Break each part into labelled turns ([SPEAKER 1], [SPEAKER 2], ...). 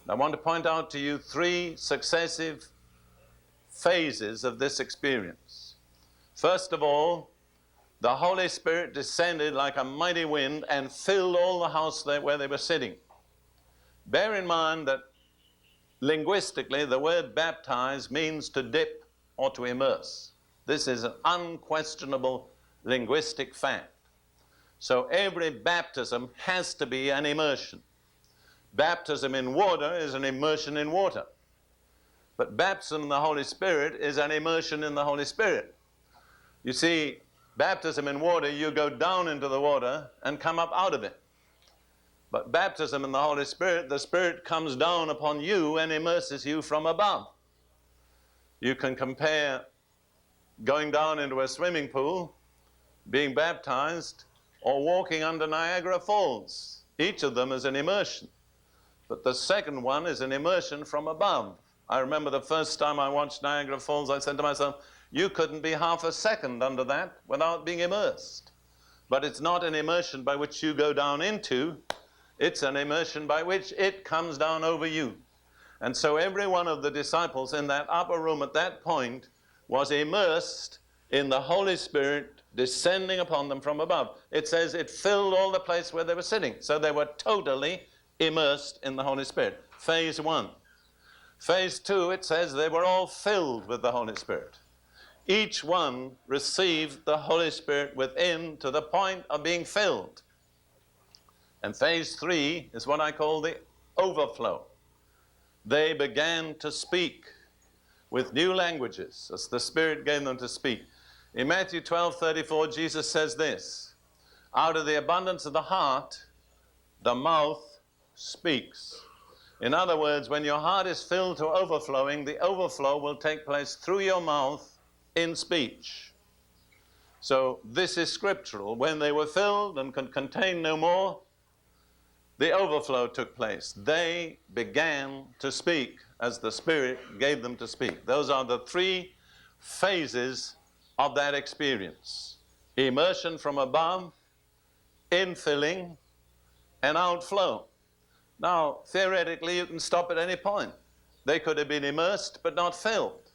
[SPEAKER 1] I want to point out to you three successive phases of this experience. First of all, the Holy Spirit descended like a mighty wind and filled all the house where they were sitting. Bear in mind that linguistically the word baptize means to dip or to immerse. This is an unquestionable linguistic fact. So every baptism has to be an immersion. Baptism in water is an immersion in water. But baptism in the Holy Spirit is an immersion in the Holy Spirit. You see, baptism in water, you go down into the water and come up out of it. But baptism in the Spirit comes down upon you and immerses you from above. You can compare going down into a swimming pool, being baptized, or walking under Niagara Falls. Each of them is an immersion. But the second one is an immersion from above. I remember the first time I watched Niagara Falls, I said to myself, you couldn't be half a second under that without being immersed. But it's not an immersion by which you go down into, it's an immersion by which it comes down over you. And so every one of the disciples in that upper room at that point was immersed in the Holy Spirit descending upon them from above. It says it filled all the place where they were sitting. So they were totally immersed in the Holy Spirit. Phase one. Phase two, it says they were all filled with the Holy Spirit. Each one received the Holy Spirit within to the point of being filled. And phase three is what I call the overflow. They began to speak with new languages as the Spirit gave them to speak. In Matthew 12:34, Jesus says this, out of the abundance of the heart, the mouth speaks. In other words, when your heart is filled to overflowing, the overflow will take place through your mouth in speech. So this is scriptural. When they were filled and could contain no more, the overflow took place. They began to speak as the Spirit gave them to speak. Those are the three phases of that experience. Immersion from above, infilling, and outflow. Now, theoretically, you can stop at any point. They could have been immersed but not filled.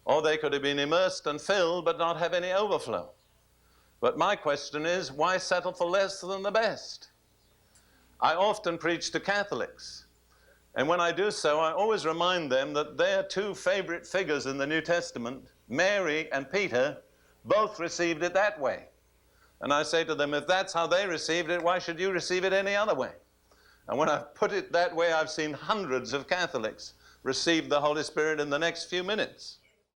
[SPEAKER 1] Or they could have been immersed and filled but not have any overflow. But my question is, why settle for less than the best? I often preach to Catholics. And when I do so, I always remind them that their two favorite figures in the New Testament, Mary and Peter, both received it that way. And I say to them, if that's how they received it, why should you receive it any other way? And when I've put it that way, I've seen hundreds of Catholics receive the Holy Spirit in the next few minutes.